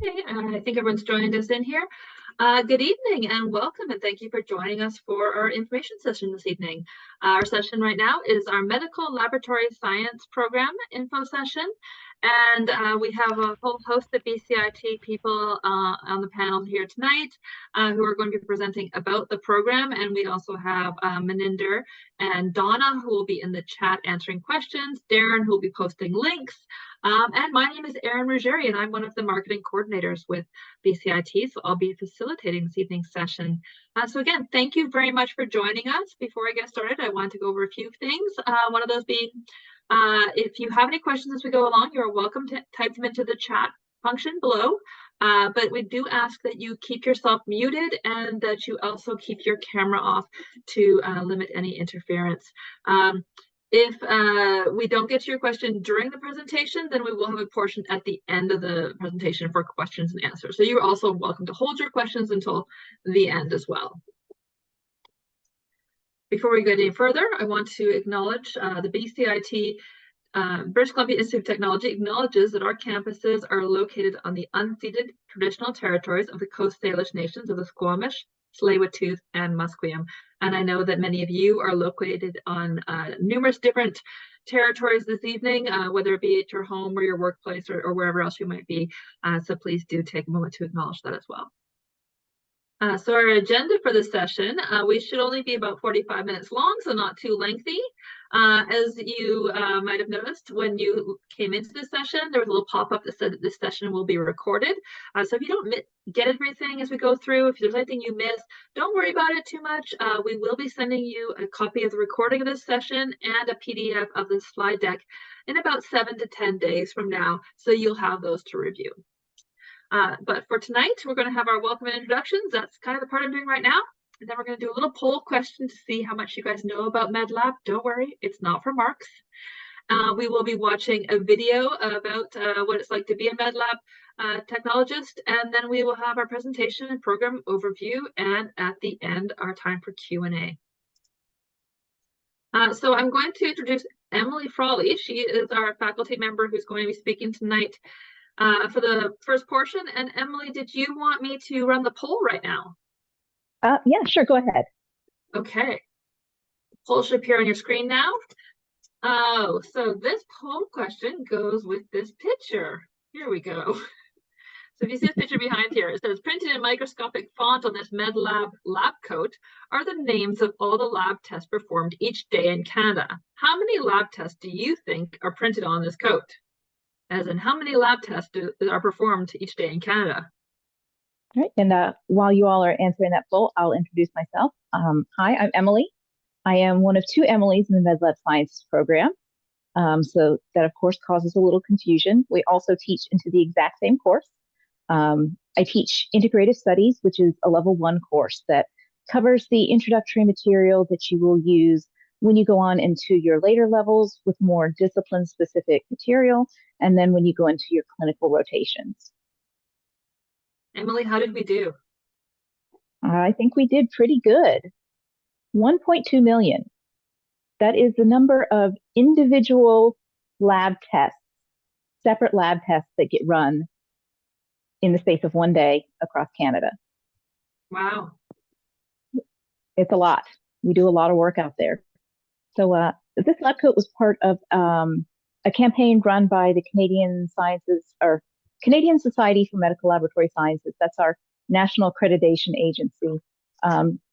Okay, I think everyone's joined us in here. Good evening and welcome, and thank you for joining us for our information session this evening. Our session right now is our Medical Laboratory Science Program info session, and we have a whole host of BCIT people on the panel here tonight who are going to be presenting about the program, and we also have Maninder and Donna who will be in the chat answering questions, Darren who will be posting links, and my name is Erin Ruggieri, and I'm one of the marketing coordinators with BCIT, so I'll be facilitating this evening's session. So again, thank you very much for joining us. Before I get started, I want to go over a few things. One of those being, if you have any questions as we go along, you're welcome to type them into the chat function below. But we do ask that you keep yourself muted and that you also keep your camera off to limit any interference. If we don't get to your question during the presentation, then we will have a portion at the end of the presentation for questions and answers. So you're also welcome to hold your questions until the end as well. Before we go any further, I want to acknowledge the BCIT British Columbia Institute of Technology acknowledges that our campuses are located on the unceded traditional territories of the Coast Salish nations of the Squamish, Tsleil-Waututh, and Musqueam. And I know that many of you are located on numerous different territories this evening, whether it be at your home or your workplace or wherever else you might be. So please do take a moment to acknowledge that as well. So our agenda for this session, we should only be about 45 minutes long, so not too lengthy. As you might have noticed when you came into this session, there was a little pop-up that said that this session will be recorded. So if you don't get everything as we go through, if there's anything you miss, don't worry about it too much. We will be sending you a copy of the recording of this session and a PDF of the slide deck in about 7 to 10 days from now, so you'll have those to review. But for tonight, we're going to have our welcome and introductions. That's kind of the part I'm doing right now. And then we're going to do a little poll question to see how much you guys know about MedLab. Don't worry, it's not for marks. We will be watching a video about what it's like to be a MedLab technologist. And then we will have our presentation and program overview. And at the end, our time for Q&A. So I'm going to introduce Emily Frawley. She is our faculty member who's going to be speaking tonight for the first portion. And Emily, did you want me to run the poll right now? Yeah, sure, go ahead. Okay. The poll should appear on your screen now. Oh, so this poll question goes with this picture. Here we go. So if you see this picture behind here, it says, printed in microscopic font on this MedLab lab coat are the names of all the lab tests performed each day in Canada. How many lab tests do you think are printed on this coat? As in, how many lab tests are performed each day in Canada? All right, and while you all are answering that poll, I'll introduce myself. Hi, I'm Emily. I am one of two Emilys in the MedLab Science program. So that, of course, causes a little confusion. We also teach into the exact same course. I teach Integrative Studies, which is a level 1 course that covers the introductory material that you will use when you go on into your later levels with more discipline-specific material, and then when you go into your clinical rotations. Emily, how did we do? I think we did pretty good. 1.2 million. That is the number of individual lab tests, separate lab tests that get run in the space of one day across Canada. Wow. It's a lot. We do a lot of work out there. So this lab coat was part of a campaign run by the Canadian Society for Medical Laboratory Sciences. That's our national accreditation agency,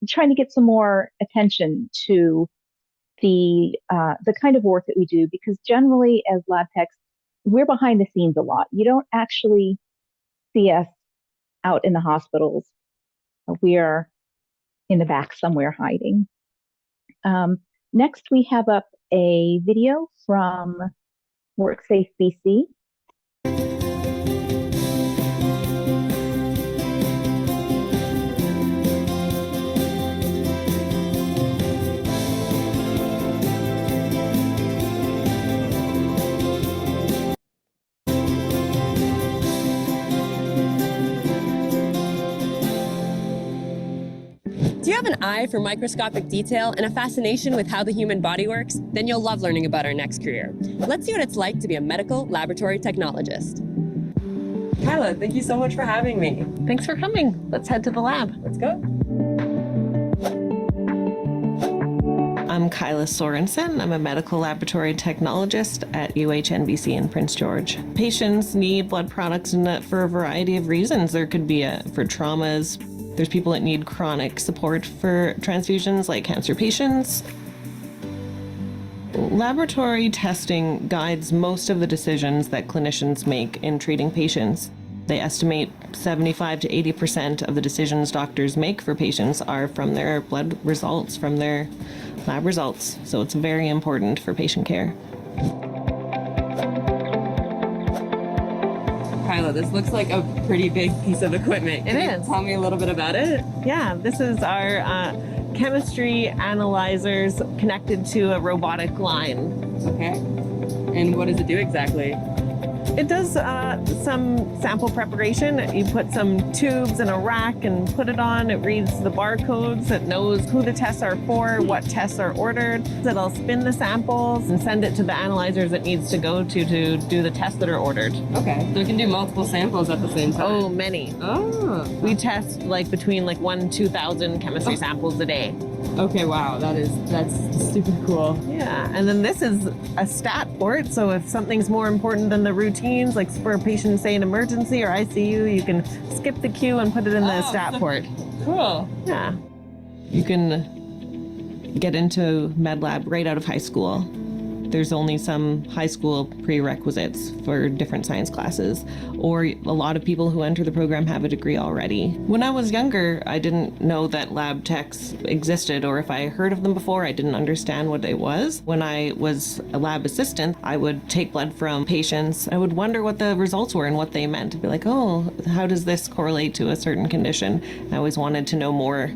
trying to get some more attention to the kind of work that we do, because generally as lab techs, we're behind the scenes a lot. You don't actually see us out in the hospitals. We are in the back somewhere hiding. Next, we have up a video from WorkSafe BC. Do you have an eye for microscopic detail and a fascination with how the human body works? Then you'll love learning about our next career. Let's see what it's like to be a medical laboratory technologist. Kyla, thank you so much for having me. Thanks for coming. Let's head to the lab. Let's go. I'm Kyla Sorensen. I'm a medical laboratory technologist at UHNBC in Prince George. Patients need blood products for a variety of reasons. There could be for traumas. There's people that need chronic support for transfusions, like cancer patients. Laboratory testing guides most of the decisions that clinicians make in treating patients. They estimate 75 to 80% of the decisions doctors make for patients are from their blood results, from their lab results. So it's very important for patient care. Kyla, this looks like a pretty big piece of equipment. It is. Tell me a little bit about it. Yeah, this is our chemistry analyzers connected to a robotic line. Okay. And what does it do exactly? It does some sample preparation. You put some tubes in a rack and put it on. It reads the barcodes. It knows who the tests are for, what tests are ordered. It'll spin the samples and send it to the analyzers it needs to go to do the tests that are ordered. Okay. So it can do multiple samples at the same time? Oh, many. Oh. We test between 1,000 and 2,000 chemistry samples a day. Okay, wow. That's super cool. Yeah, and then this is a stat port, so if something's more important than the routines, like for a patient, say an emergency or ICU, you can skip the queue and put it in the stat port. Cool. Yeah. You can get into med lab right out of high school. There's only some high school prerequisites for different science classes, or a lot of people who enter the program have a degree already. When I was younger, I didn't know that lab techs existed, or if I heard of them before, I didn't understand what it was. When I was a lab assistant, I would take blood from patients. I would wonder what the results were and what they meant. I'd be like, oh, how does this correlate to a certain condition? I always wanted to know more.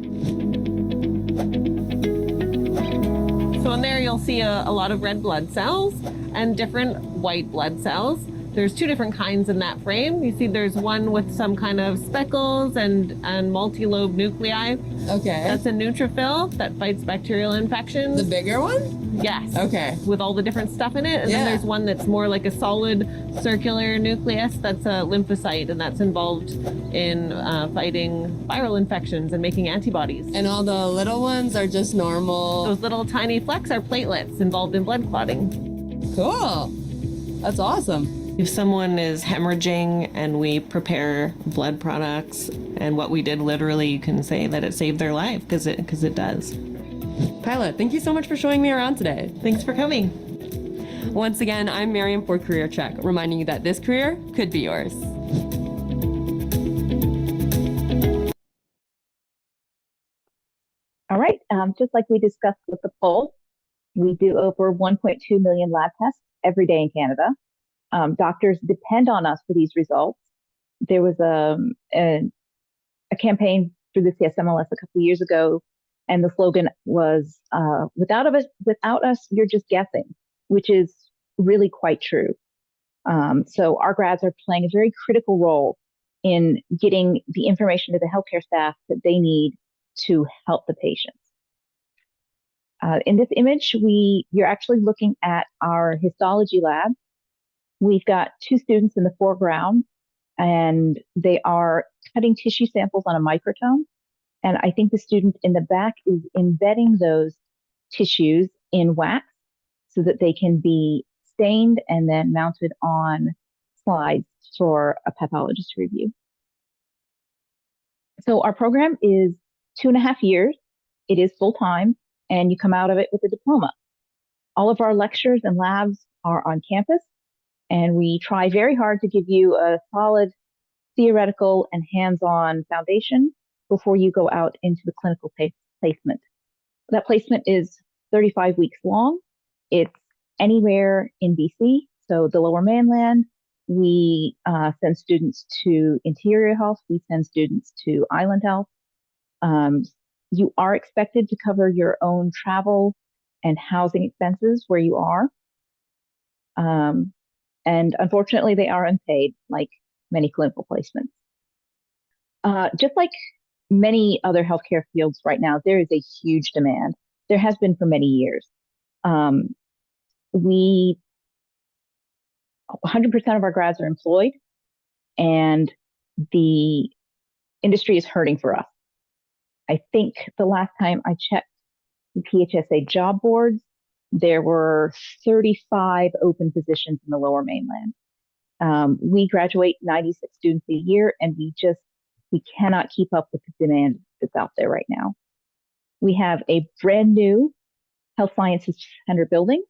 So in there, you'll see a lot of red blood cells and different white blood cells. There's two different kinds in that frame. You see there's one with some kind of speckles and multi-lobe nuclei. Okay. That's a neutrophil that fights bacterial infections. The bigger one? Yes. Okay. With all the different stuff in it. And Yeah. then there's one that's more like a solid circular nucleus. That's a lymphocyte, and that's involved in fighting viral infections and making antibodies. And all the little ones are just normal. Those little tiny flecks are platelets involved in blood clotting. Cool. That's awesome. If someone is hemorrhaging and we prepare blood products, and what we did literally, you can say that it saved their life, because it does. Kyla, thank you so much for showing me around today. Thanks for coming. Once again, I'm Miriam for Career Check, reminding you that this career could be yours. All right, just like we discussed with the poll, we do over 1.2 million lab tests every day in Canada. Doctors depend on us for these results. There was a campaign through the CSMLS a couple of years ago, and the slogan was, without us, you're just guessing, which is really quite true. So our grads are playing a very critical role in getting the information to the healthcare staff that they need to help the patients. In this image, you're actually looking at our histology lab. We've got two students in the foreground, and they are cutting tissue samples on a microtome. And I think the student in the back is embedding those tissues in wax so that they can be stained and then mounted on slides for a pathologist to review. So our program is 2.5 years. It is full-time, and you come out of it with a diploma. All of our lectures and labs are on campus, and we try very hard to give you a solid theoretical and hands-on foundation before you go out into the clinical placement. That placement is 35 weeks long. It's anywhere in BC, so the Lower Mainland. We send students to Interior Health. We send students to Island Health. You are expected to cover your own travel and housing expenses where you are. And unfortunately, they are unpaid, like many clinical placements. Just like many other healthcare fields right now, there is a huge demand. There has been for many years. 100% of our grads are employed. and the industry is hurting for us. I think the last time I checked the PHSA job boards, there were 35 open positions in the Lower Mainland. We graduate 96 students a year, and we cannot keep up with the demand that's out there right now. We have a brand new Health Sciences Center building,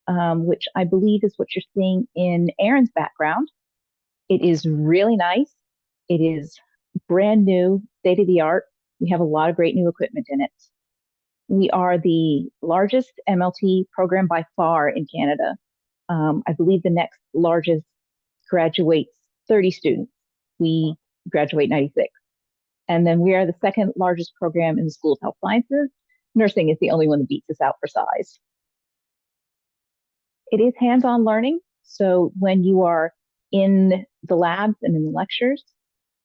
which I believe is what you're seeing in Aaron's background. It is really nice. It is brand new, state of the art. We have a lot of great new equipment in it. We are the largest MLT program by far in Canada. I believe the next largest graduates 30 students. We graduate 96. And then we are the second largest program in the School of Health Sciences. Nursing is the only one that beats us out for size. It is hands-on learning. So when you are in the labs and in the lectures,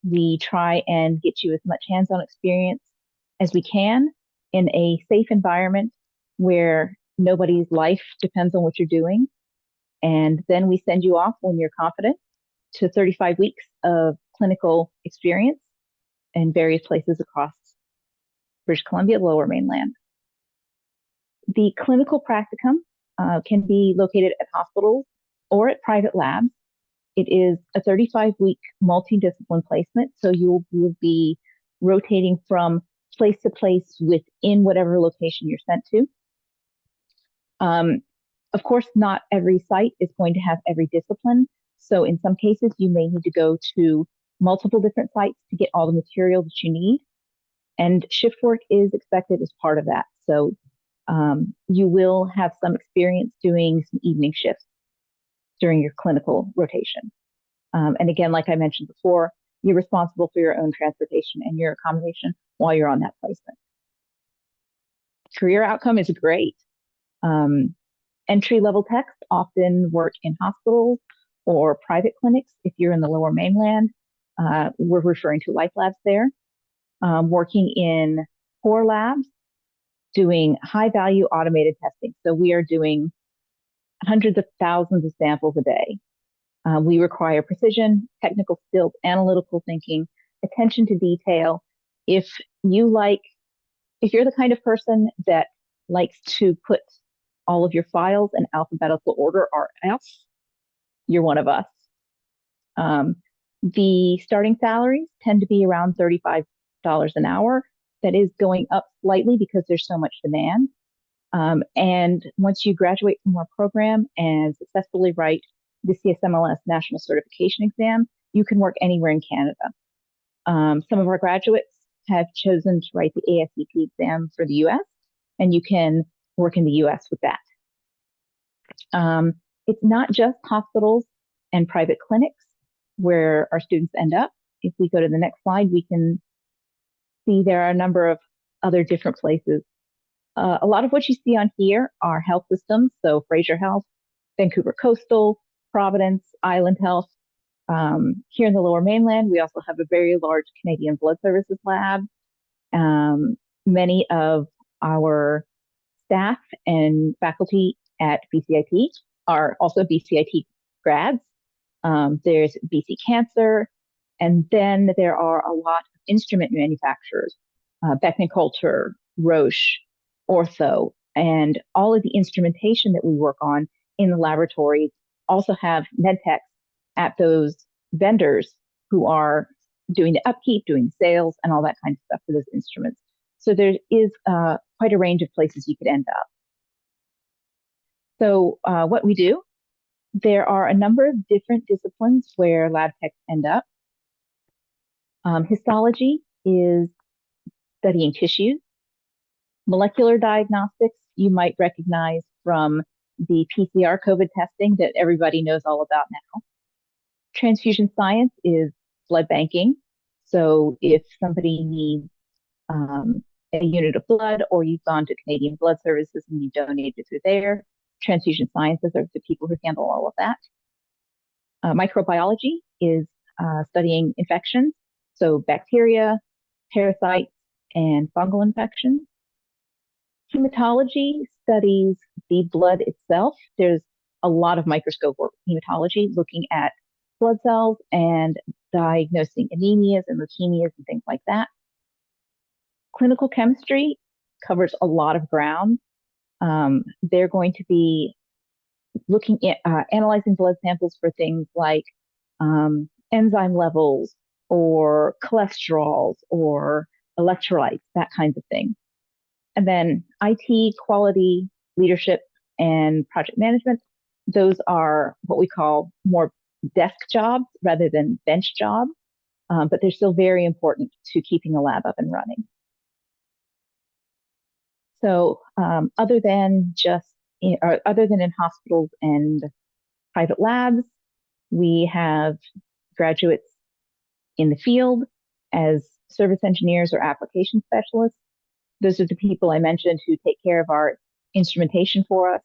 we try and get you as much hands-on experience as we can in a safe environment where nobody's life depends on what you're doing. And then we send you off when you're confident to 35 weeks of clinical experience in various places across British Columbia, Lower Mainland. The clinical practicum can be located at hospitals or at private labs. It is a 35-week multidiscipline placement, so you will be rotating from place to place within whatever location you're sent to. Of course, not every site is going to have every discipline. So in some cases, you may need to go to multiple different sites to get all the material that you need. And shift work is expected as part of that. So you will have some experience doing some evening shifts during your clinical rotation. And again, like I mentioned before, you're responsible for your own transportation and your accommodation while you're on that placement. Career outcome is great. Entry-level techs often work in hospitals or private clinics. If you're in the Lower Mainland, we're referring to life labs there. Working in core labs, doing high-value automated testing. So we are doing hundreds of thousands of samples a day. We require precision, technical skills, analytical thinking, attention to detail. If you're the kind of person that likes to put all of your files in alphabetical order or else, you're one of us. The starting salaries tend to be around $35 an hour. That is going up slightly because there's so much demand. And once you graduate from our program and successfully write the CSMLS National Certification Exam, you can work anywhere in Canada. Some of our graduates have chosen to write the ASCP exam for the US, and you can work in the US with that. It's not just hospitals and private clinics where our students end up. If we go to the next slide, we can see there are a number of other different places. A lot of what you see on here are health systems, so Fraser Health, Vancouver Coastal, Providence, Island Health. Here in the Lower Mainland, we also have a very large Canadian Blood Services lab. Many of our staff and faculty at BCIT are also BCIT grads. There's BC Cancer, and then there are a lot of instrument manufacturers, Beckman Coulter, Roche, Ortho, and all of the instrumentation that we work on in the laboratories also have med techs at those vendors who are doing the upkeep, doing the sales, and all that kind of stuff for those instruments. So there is quite a range of places you could end up. So what we do, there are a number of different disciplines where lab techs end up. Histology is studying tissues. Molecular diagnostics, you might recognize from the PCR COVID testing that everybody knows all about now. Transfusion science is blood banking. So if somebody needs a unit of blood, or you've gone to Canadian Blood Services and you donated it through there, transfusion sciences are the people who handle all of that. Microbiology is studying infections, so bacteria, parasites, and fungal infections. Hematology studies the blood itself. There's a lot of microscope work in hematology looking at blood cells and diagnosing anemias and leukemias and things like that. Clinical chemistry covers a lot of ground. They're going to be looking at analyzing blood samples for things like enzyme levels or cholesterols or electrolytes, that kind of thing. And then IT, quality, leadership, and project management, those are what we call more desk jobs rather than bench jobs, but they're still very important to keeping a lab up and running. So other than in hospitals and private labs, we have graduates in the field as service engineers or application specialists. Those are the people I mentioned who take care of our instrumentation for us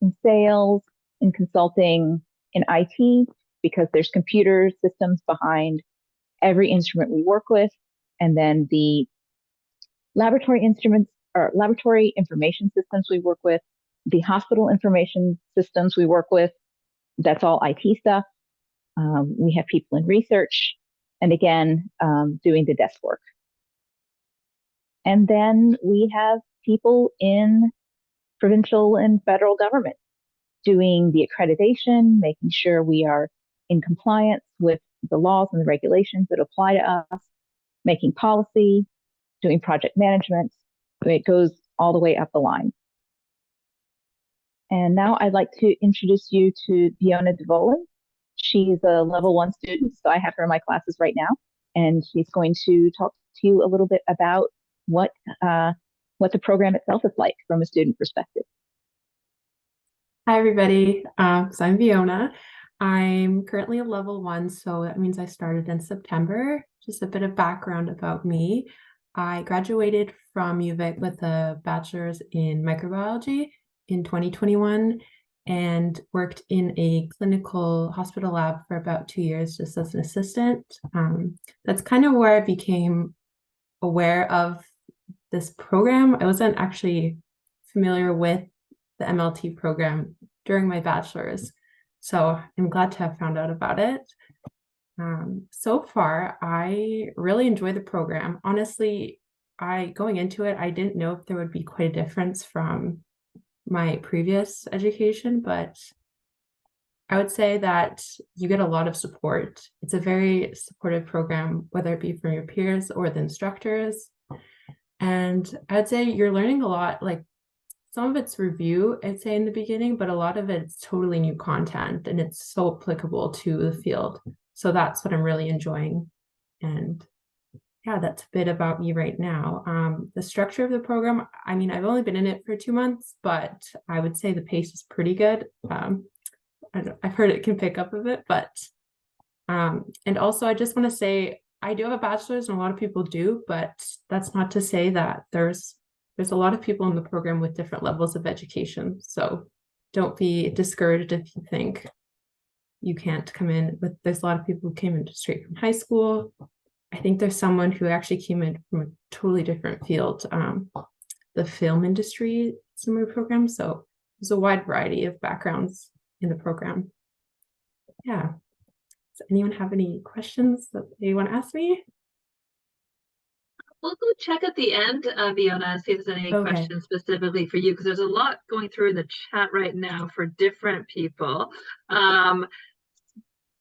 in sales, in consulting, in IT, because there's computer systems behind every instrument we work with. And then the laboratory instruments or laboratory information systems we work with, the hospital information systems we work with, that's all IT stuff. We have people in research, and again, doing the desk work. And then we have people in provincial and federal government doing the accreditation, making sure we are in compliance with the laws and the regulations that apply to us, making policy, doing project management. It goes all the way up the line. And now I'd like to introduce you to Fiona DeVolen. She's a level 1 student, so I have her in my classes right now, and she's going to talk to you a little bit about what the program itself is like from a student perspective. Hi, everybody. So I'm Fiona. I'm currently a level 1, so that means I started in September. Just a bit of background about me. I graduated from UVic with a bachelor's in microbiology in 2021 and worked in a clinical hospital lab for about 2 years just as an assistant. That's kind of where I became aware of this program. I wasn't actually familiar with the MLT program during my bachelor's, so I'm glad to have found out about it. So far, I really enjoy the program. Honestly, going into it, I didn't know if there would be quite a difference from my previous education, but I would say that you get a lot of support. It's a very supportive program, whether it be from your peers or the instructors. And I'd say you're learning a lot, like some of it's review, I'd say in the beginning, but a lot of it's totally new content and it's so applicable to the field. So that's what I'm really enjoying. And yeah, that's a bit about me right now. The structure of the program, I mean, I've only been in it for 2 months, but I would say the pace is pretty good. I've heard it can pick up a bit, but and also I just want to say I do have a bachelor's and a lot of people do, but that's not to say that there's a lot of people in the program with different levels of education. So don't be discouraged if you think you can't come in with, there's a lot of people who came in straight from high school. I think there's someone who actually came in from a totally different field, the film industry summer program. So there's a wide variety of backgrounds in the program. Yeah. Does anyone have any questions that they want to ask me? We'll go check at the end, Fiona, and see if there's any Okay. questions specifically for you, because there's a lot going through in the chat right now for different people.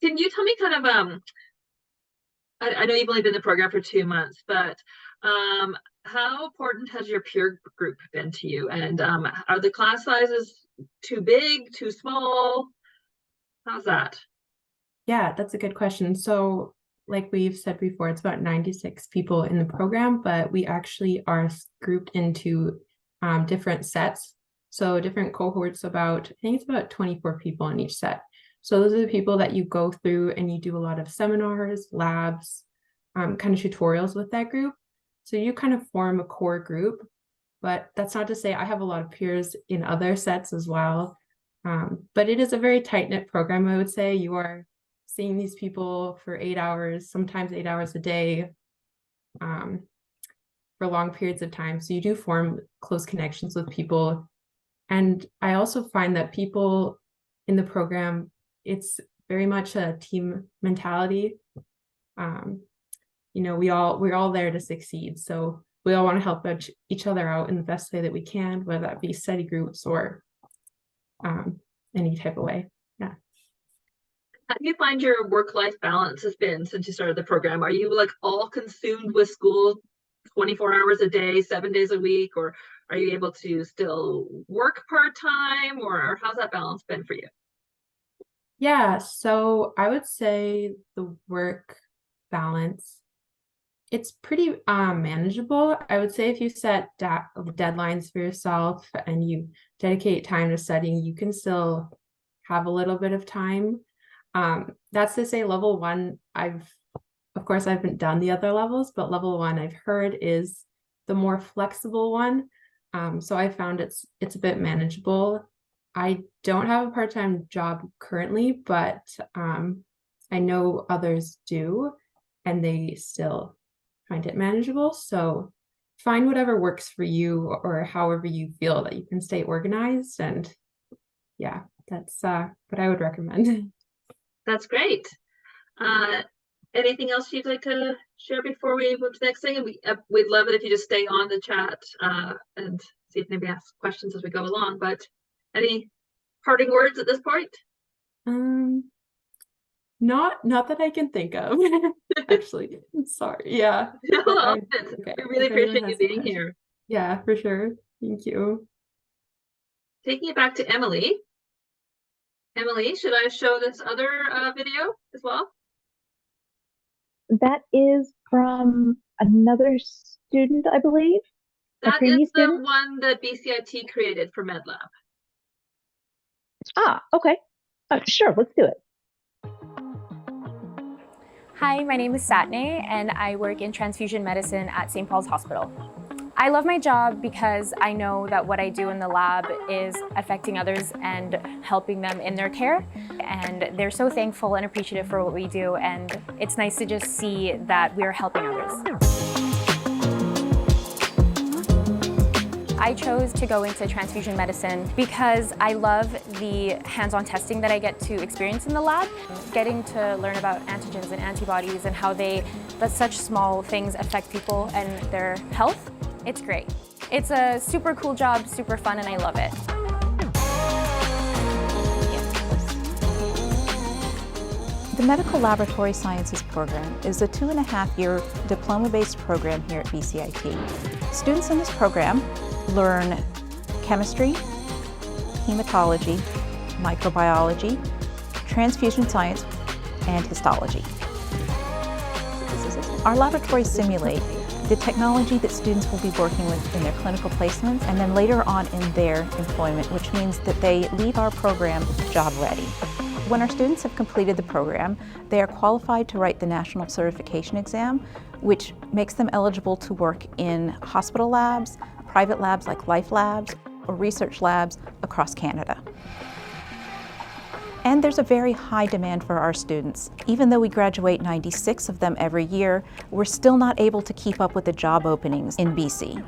Can you tell me kind of, I know you've only been in the program for 2 months, but how important has your peer group been to you? And are the class sizes too big, too small? How's that? Yeah, that's a good question. So like we've said before, it's about 96 people in the program, but we actually are grouped into different sets. So different cohorts, I think it's about 24 people in each set. So those are the people that you go through and you do a lot of seminars, labs, kind of tutorials with that group. So you kind of form a core group, but that's not to say I have a lot of peers in other sets as well. But it is a very tight-knit program, I would say. You are seeing these people for 8 hours, sometimes 8 hours a day, for long periods of time. So you do form close connections with people. And I also find that people in the program, it's very much a team mentality. we're all there to succeed. So we all want to help each other out in the best way that we can, whether that be study groups or any type of way. Yeah. How do you find your work-life balance has been since you started the program? Are you like all consumed with school 24 hours a day, 7 days a week, or are you able to still work part-time, or how's that balance been for you? Yeah, so I would say the work balance, it's pretty manageable. I would say if you set deadlines for yourself and you dedicate time to studying, you can still have a little bit of time. That's to say level 1, of course I haven't done the other levels, but level 1 I've heard is the more flexible one. So I found it's a bit manageable. I don't have a part-time job currently, but I know others do, and they still find it manageable. So find whatever works for you, or however you feel that you can stay organized. And yeah, that's what I would recommend. That's great. Anything else you'd like to share before we move to the next thing? And we'd love it if you just stay on the chat and see if anybody asks questions as we go along. But any parting words at this point? Not that I can think of. Actually, sorry. Yeah. No, Okay. we really appreciate you being here. Yeah, for sure. Thank you. Taking it back to Emily. Emily, should I show this other video as well? That is from another student, I believe. That is the one that BCIT created for MedLab. Ah, okay. Sure, let's do it. Hi, my name is Satney, and I work in transfusion medicine at St. Paul's Hospital. I love my job because I know that what I do in the lab is affecting others and helping them in their care. And they're so thankful and appreciative for what we do, and it's nice to just see that we're helping others. I chose to go into transfusion medicine because I love the hands-on testing that I get to experience in the lab. Getting to learn about antigens and antibodies and how that such small things affect people and their health, it's great. It's a super cool job, super fun, and I love it. The Medical Laboratory Sciences program is a 2.5-year diploma-based program here at BCIT. Students in this program learn chemistry, hematology, microbiology, transfusion science, and histology. Our laboratories simulate the technology that students will be working with in their clinical placements and then later on in their employment, which means that they leave our program job ready. When our students have completed the program, they are qualified to write the National Certification Exam, which makes them eligible to work in hospital labs, private labs like Life Labs, or research labs across Canada. And there's a very high demand for our students. Even though we graduate 96 of them every year, we're still not able to keep up with the job openings in BC.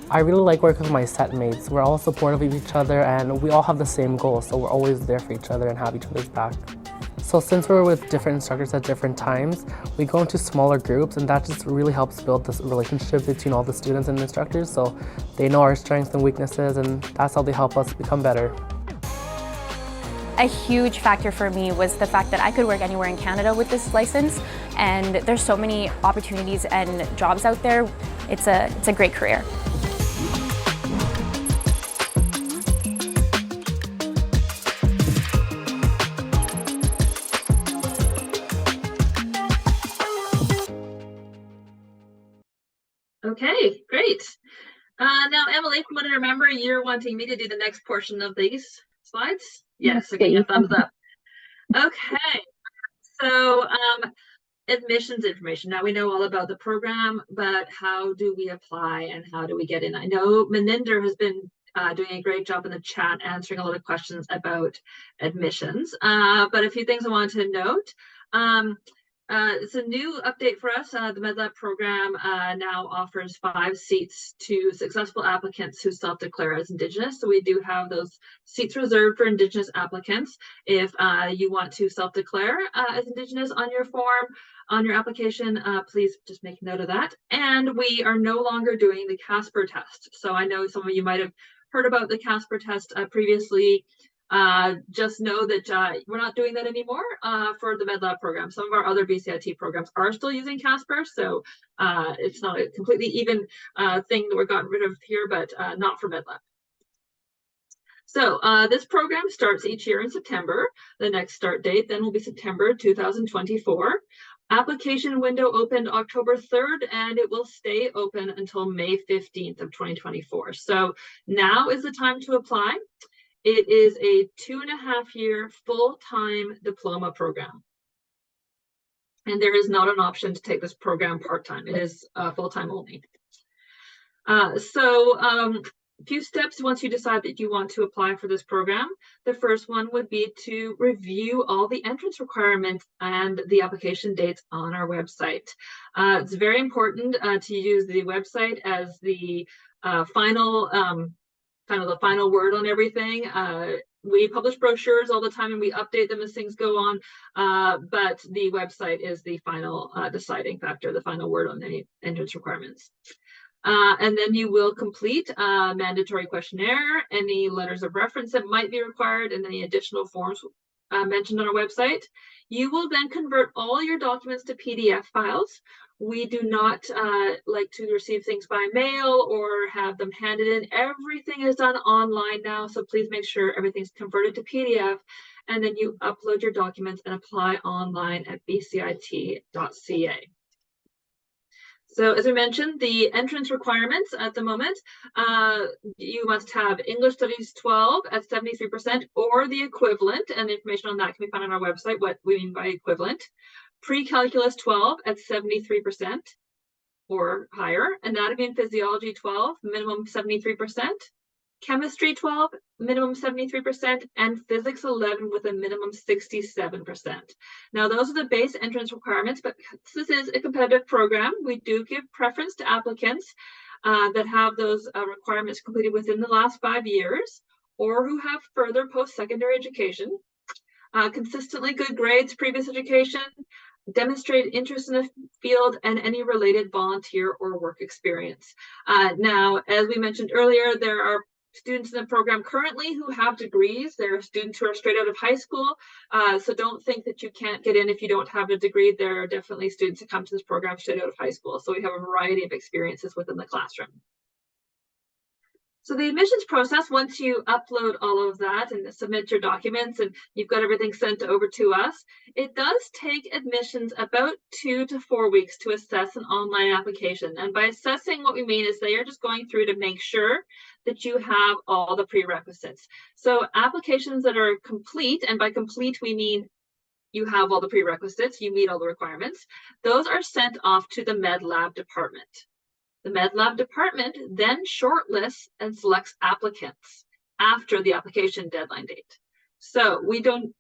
I really like working with my set mates. We're all supportive of each other and we all have the same goals, so we're always there for each other and have each other's back. So since we're with different instructors at different times, we go into smaller groups, and that just really helps build this relationship between all the students and instructors, so they know our strengths and weaknesses, and that's how they help us become better. A huge factor for me was the fact that I could work anywhere in Canada with this license, and there's so many opportunities and jobs out there. It's a great career. Okay, great. Now, Emily, from what I remember, you're wanting me to do the next portion of these slides? Yes, okay, a thumbs up. Okay, so admissions information. Now we know all about the program, but how do we apply and how do we get in? I know Maninder has been doing a great job in the chat answering a lot of questions about admissions, but a few things I wanted to note. It's a new update for us. The MedLab program now offers 5 seats to successful applicants who self-declare as Indigenous. So we do have those seats reserved for Indigenous applicants. If you want to self-declare as Indigenous on your form, on your application, please just make note of that. And we are no longer doing the Casper test. So I know some of you might have heard about the Casper test previously. Just know that we're not doing that anymore for the MedLab program. Some of our other BCIT programs are still using Casper, so it's not a completely even thing that we're gotten rid of here, but not for MedLab. So this program starts each year in September. The next start date then will be September 2024. Application window opened October 3rd, and it will stay open until May 15th of 2024. So now is the time to apply. It is a 2.5-year full-time diploma program. And there is not an option to take this program part-time. It is full-time only. A few steps once you decide that you want to apply for this program. The first one would be to review all the entrance requirements and the application dates on our website. It's very important to use the website as the final the final word on everything. We publish brochures all the time and we update them as things go on, but the website is the final deciding factor, the final word on any entrance requirements. And then you will complete a mandatory questionnaire, any letters of reference that might be required, and any additional forms mentioned on our website. You will then convert all your documents to PDF files. We do not like to receive things by mail or have them handed in. Everything is done online now, so please make sure everything's converted to PDF, and then you upload your documents and apply online at bcit.ca. So as I mentioned, the entrance requirements at the moment, you must have English Studies 12 at 73% or the equivalent, and information on that can be found on our website, what we mean by equivalent. Pre-Calculus 12 at 73% or higher. Anatomy and Physiology 12, minimum 73%. Chemistry 12, minimum 73%, and Physics 11 with a minimum 67%. Now, those are the base entrance requirements, but this is a competitive program. We do give preference to applicants that have those requirements completed within the last 5 years or who have further post-secondary education, consistently good grades, previous education, demonstrate interest in the field, and any related volunteer or work experience. Now, as we mentioned earlier, there are students in the program currently who have degrees. There are students who are straight out of high school, so don't think that you can't get in if you don't have a degree. There are definitely students who come to this program straight out of high school, so we have a variety of experiences within the classroom. So the admissions process, once you upload all of that and submit your documents and you've got everything sent over to us, it does take admissions about 2 to 4 weeks to assess an online application. And by assessing, what we mean is they are just going through to make sure that you have all the prerequisites. So applications that are complete, and by complete we mean you have all the prerequisites, you meet all the requirements, those are sent off to the MedLab department. The MedLab department then shortlists and selects applicants after the application deadline date. So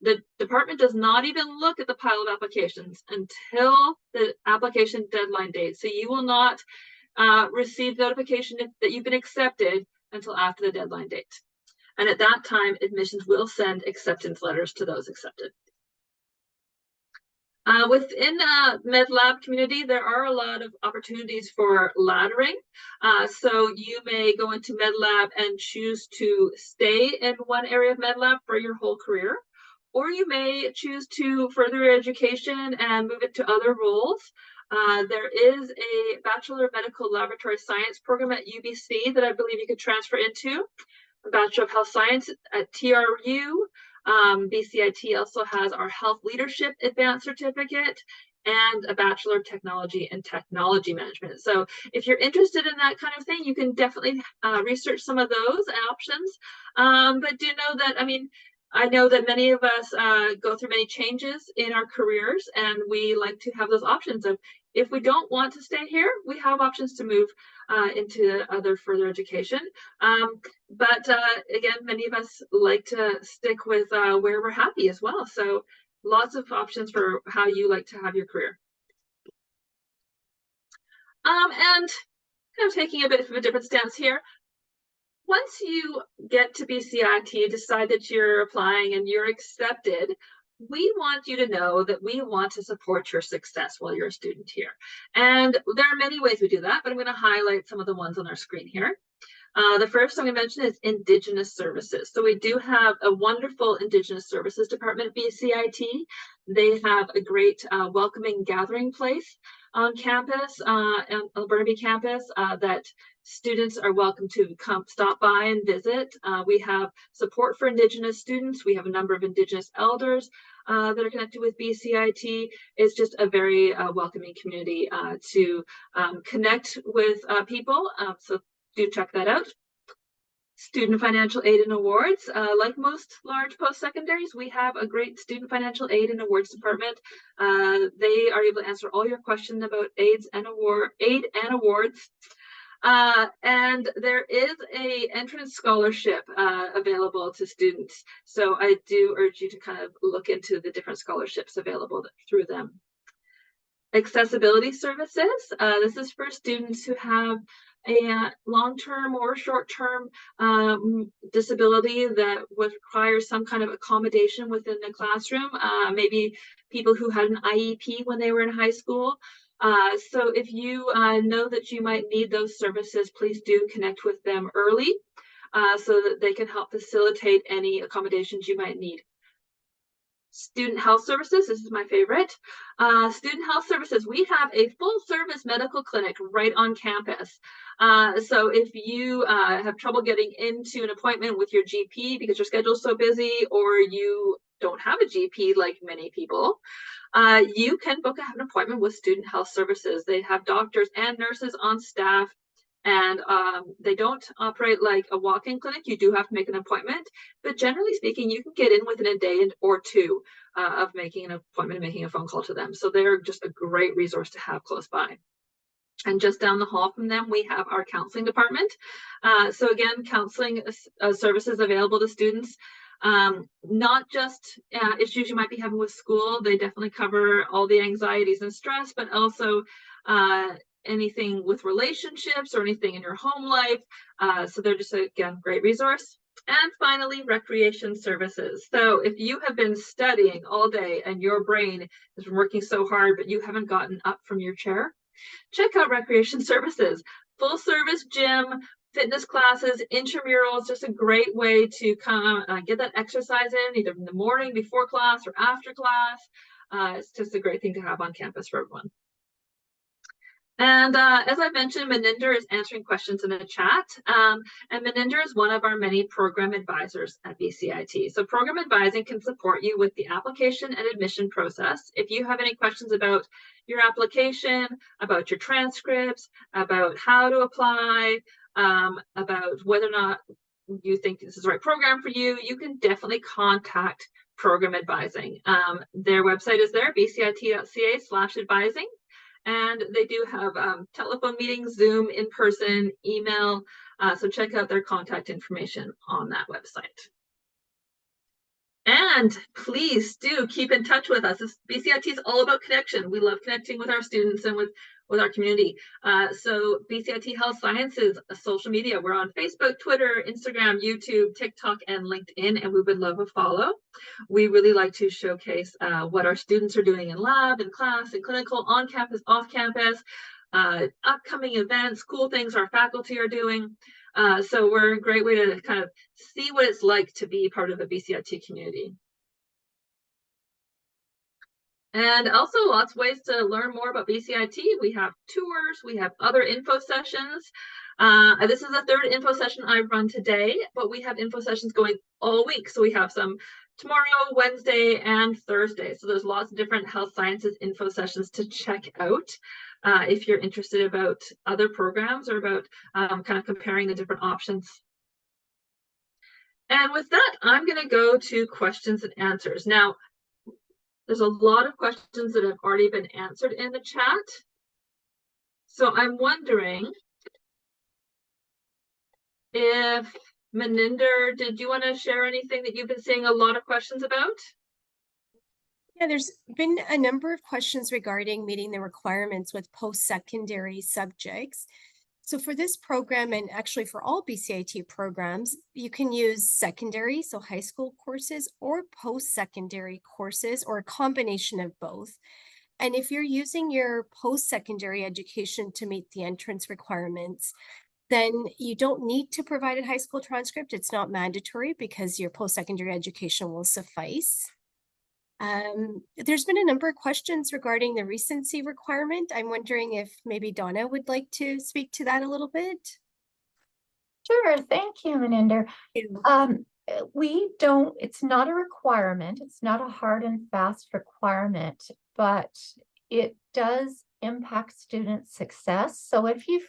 the department does not even look at the pile of applications until the application deadline date. So you will not receive notification that you've been accepted until after the deadline date. And at that time, admissions will send acceptance letters to those accepted. Within the MedLab community, there are a lot of opportunities for laddering. So you may go into MedLab and choose to stay in one area of MedLab for your whole career, or you may choose to further your education and move into other roles. There is a Bachelor of Medical Laboratory Science program at UBC that I believe you could transfer into, a Bachelor of Health Science at TRU. BCIT also has our Health Leadership Advanced Certificate and a Bachelor of Technology and Technology Management. So if you're interested in that kind of thing, you can definitely research some of those options. But do know that, I know that many of us go through many changes in our careers, and we like to have those options of, if we don't want to stay here, we have options to move into other further education. But again, many of us like to stick with where we're happy as well. So lots of options for how you like to have your career. And kind of taking a bit of a different stance here. Once you get to BCIT, decide that you're applying and you're accepted, we want you to know that we want to support your success while you're a student here. And there are many ways we do that, but I'm going to highlight some of the ones on our screen here. The first I'm going to mention is Indigenous Services. So we do have a wonderful Indigenous Services department at BCIT. They have a great welcoming gathering place on campus, on the Burnaby campus, that students are welcome to come stop by and visit. We have support for Indigenous students. We have a number of Indigenous elders that are connected with BCIT. It's just a very welcoming community to connect with people. So do check that out. Student financial aid and awards. Like most large post-secondaries, we have a great student financial aid and awards department. They are able to answer all your questions about aid and awards. And there is a entrance scholarship available to students. So I do urge you to kind of look into the different scholarships available through them. Accessibility services. This is for students who have a long-term or short-term disability that would require some kind of accommodation within the classroom. Maybe people who had an IEP when they were in high school. So if you know that you might need those services, please do connect with them early so that they can help facilitate any accommodations you might need. Student health services, this is my favorite. Student health services, we have a full service medical clinic right on campus. So if you have trouble getting into an appointment with your GP because your schedule is so busy, or you don't have a GP like many people, you can book an appointment with student health services. They have doctors and nurses on staff. And they don't operate like a walk-in clinic. You do have to make an appointment, but generally speaking, you can get in within a day or two of making an appointment and making a phone call to them. So they're just a great resource to have close by. And just down the hall from them, we have our counseling department. So again, counseling services available to students. Not just issues you might be having with school. They definitely cover all the anxieties and stress, but also anything with relationships or anything in your home life. So they're just, again, great resource. And finally, recreation services. So if you have been studying all day and your brain has been working so hard, but you haven't gotten up from your chair, check out recreation services. Full service gym, fitness classes, intramurals, just a great way to come get that exercise in, either in the morning before class or after class. It's just a great thing to have on campus for everyone. And as I mentioned, Meninder is answering questions in the chat. And Meninder is one of our many program advisors at BCIT. So program advising can support you with the application and admission process. If you have any questions about your application, about your transcripts, about how to apply, about whether or not you think this is the right program for you, you can definitely contact program advising. Their website is there, bcit.ca/advising. And they do have telephone meetings, Zoom, in-person, email. So check out their contact information on that website. And please do keep in touch with us. BCIT is all about connection. We love connecting with our students and with our community. So BCIT Health Sciences, social media. We're on Facebook, Twitter, Instagram, YouTube, TikTok, and LinkedIn, and we would love a follow. We really like to showcase what our students are doing in lab, in class, in clinical, on campus, off campus, upcoming events, cool things our faculty are doing. So we're a great way to kind of see what it's like to be part of the BCIT community. And also lots of ways to learn more about BCIT. We have tours, we have other info sessions. This is the third info session I've run today, but we have info sessions going all week. So we have some tomorrow, Wednesday, and Thursday. So there's lots of different health sciences info sessions to check out if you're interested about other programs or about kind of comparing the different options. And with that, I'm going to go to questions and answers. Now, there's a lot of questions that have already been answered in the chat. So I'm wondering if Meninder, did you want to share anything that you've been seeing a lot of questions about? Yeah, there's been a number of questions regarding meeting the requirements with post-secondary subjects. So for this program, and actually for all BCIT programs, you can use secondary, so high school courses, or post-secondary courses, or a combination of both. And if you're using your post-secondary education to meet the entrance requirements, then you don't need to provide a high school transcript. It's not mandatory because your post-secondary education will suffice. There's been a number of questions regarding the recency requirement. I'm wondering if maybe Donna would like to speak to that a little bit. Sure, thank you, Meninder. It's not a requirement. It's not a hard and fast requirement, but it does impact student success. So if you've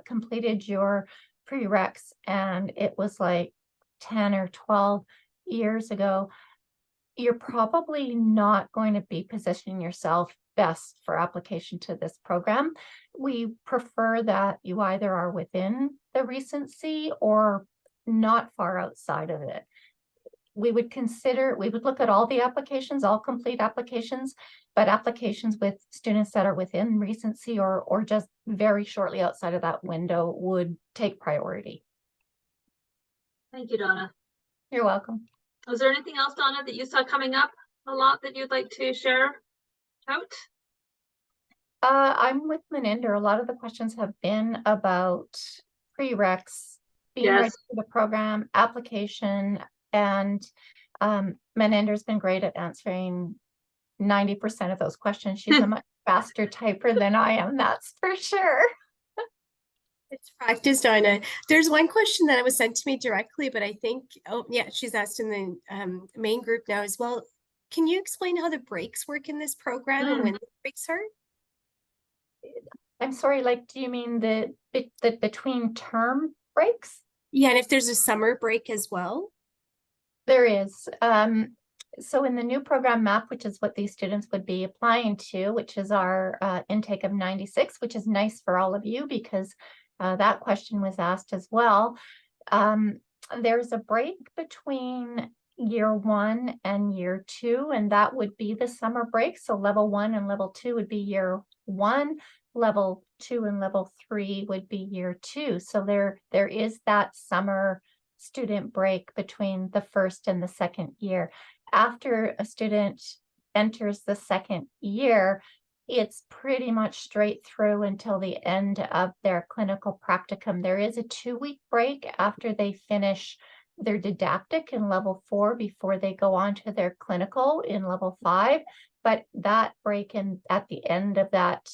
completed your prereqs and it was like 10 or 12 years ago, you're probably not going to be positioning yourself best for application to this program. We prefer that you either are within the recency or not far outside of it. We would look at all the applications, all complete applications, but applications with students that are within recency or just very shortly outside of that window would take priority. Thank you, Donna. You're welcome. Was there anything else, Donna, that you saw coming up a lot that you'd like to share out? I'm with Meninder. A lot of the questions have been about prereqs, being ready for the program, application, and Meninder's been great at answering 90% of those questions. She's a much faster typer than I am, that's for sure. It's practice, Donna. There's one question that was sent to me directly, but I think, oh yeah, she's asked in the main group now as well. Can you explain how the breaks work in this program and when the breaks are? I'm sorry, like, do you mean the between term breaks? Yeah, and if there's a summer break as well? There is. So in the new program MAP, which is what these students would be applying to, which is our intake of 96, which is nice for all of you because that question was asked as well. There's a break between year 1 and year 2, and that would be the summer break. So level 1 and level 2 would be year 1, level 2 and level 3 would be year 2. So there is that summer student break between the first and the second year. After a student enters the second year, it's pretty much straight through until the end of their clinical practicum. There is a 2-week break after they finish their didactic in level 4 before they go on to their clinical in level 5. But that break at the end of that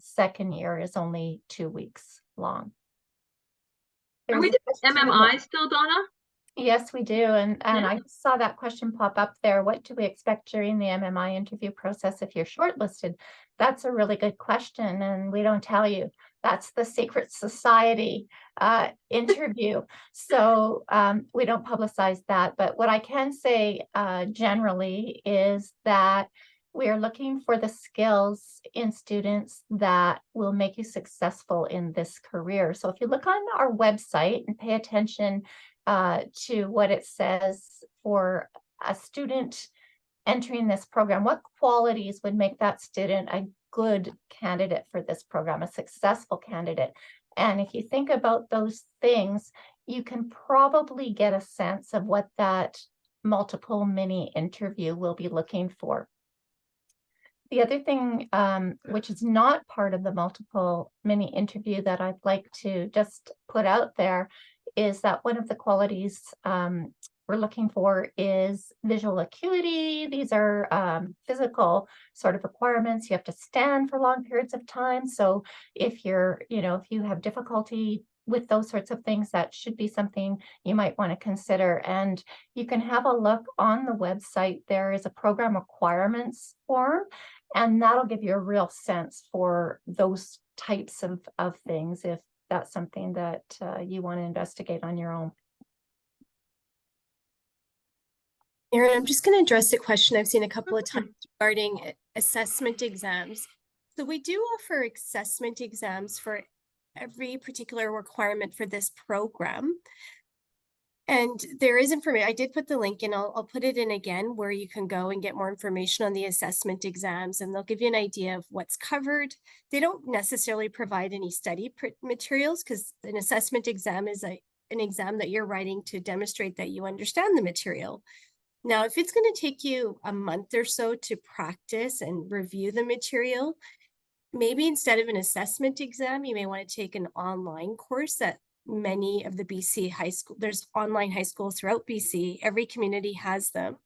second year is only 2 weeks long. Are we doing MMI still, Donna? Yes, we do. And I saw that question pop up there. What do we expect during the MMI interview process if you're shortlisted? That's a really good question. And we don't tell you. That's the secret society interview. So we don't publicize that. But what I can say generally is that we are looking for the skills in students that will make you successful in this career. So if you look on our website and pay attention to what it says for a student entering this program, what qualities would make that student a good candidate for this program, a successful candidate? And if you think about those things, you can probably get a sense of what that multiple mini interview will be looking for. The other thing, which is not part of the multiple mini interview that I'd like to just put out there, is that one of the qualities we're looking for is visual acuity. These are physical sort of requirements. You have to stand for long periods of time. So if you're, if you have difficulty with those sorts of things, that should be something you might want to consider. And you can have a look on the website. There is a program requirements form, and that'll give you a real sense for those types of things if that's something that you want to investigate on your own. Erin, I'm just going to address a question I've seen a couple of times regarding assessment exams. So we do offer assessment exams for every particular requirement for this program. And there is information, I did put the link in, I'll put it in again, where you can go and get more information on the assessment exams, and they'll give you an idea of what's covered. They don't necessarily provide any study materials, because an assessment exam is an exam that you're writing to demonstrate that you understand the material. Now, if it's going to take you a month or so to practice and review the material, maybe instead of an assessment exam, you may want to take an online course that many of the BC high school, there's online high schools throughout BC, every community has them.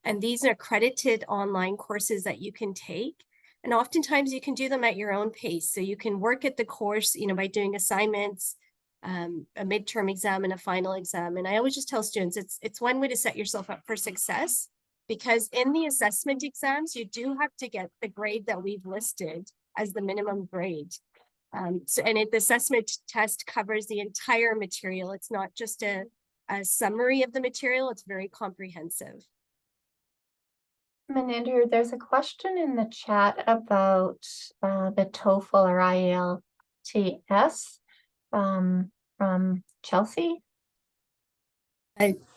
And these are accredited online courses that you can take. And oftentimes you can do them at your own pace. So you can work at the course, by doing assignments, a midterm exam and a final exam. And I always just tell students, it's one way to set yourself up for success, because in the assessment exams, you do have to get the grade that we've listed as the minimum grade. The assessment test covers the entire material. It's not just a summary of the material, it's very comprehensive. Andrew, there's a question in the chat about the TOEFL or IELTS from Chelsea.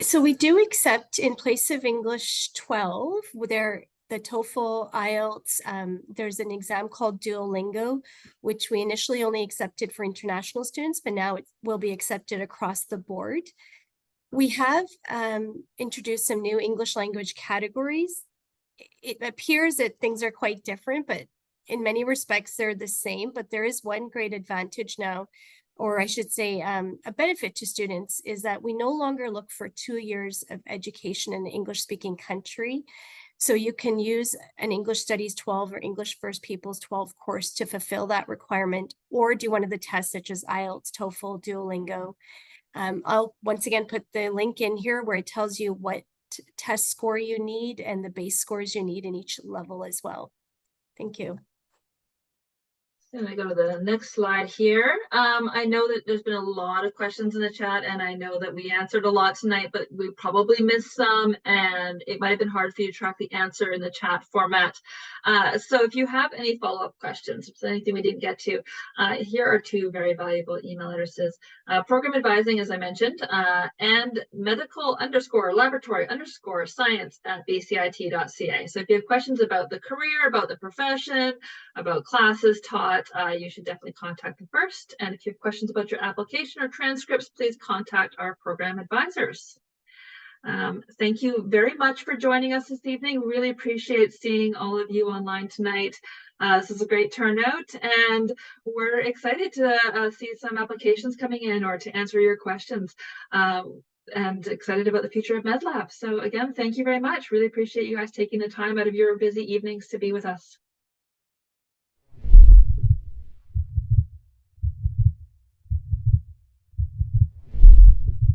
So we do accept, in place of English 12, the TOEFL, IELTS, there's an exam called Duolingo, which we initially only accepted for international students, but now it will be accepted across the board. We have introduced some new English language categories. It appears that things are quite different, but in many respects, they're the same. But there is one great advantage now, or I should say a benefit to students, is that we no longer look for 2 years of education in an English-speaking country. So you can use an English Studies 12 or English First Peoples 12 course to fulfill that requirement, or do one of the tests such as IELTS, TOEFL, Duolingo. I'll once again put the link in here where it tells you what test score you need and the base scores you need in each level as well. Thank you. And I go to the next slide here. I know that there's been a lot of questions in the chat, and I know that we answered a lot tonight, but we probably missed some, and it might have been hard for you to track the answer in the chat format. So if you have any follow-up questions, if there's anything we didn't get to, here are 2 very valuable email addresses. Program advising, as I mentioned, and medical_laboratory_science@bcit.ca. So if you have questions about the career, about the profession, about classes taught, you should definitely contact them first. And if you have questions about your application or transcripts, please contact our program advisors. Thank you very much for joining us this evening. Really appreciate seeing all of you online tonight. This is a great turnout, and we're excited to see some applications coming in or to answer your questions. And excited about the future of MedLab. So again, thank you very much. Really appreciate you guys taking the time out of your busy evenings to be with us.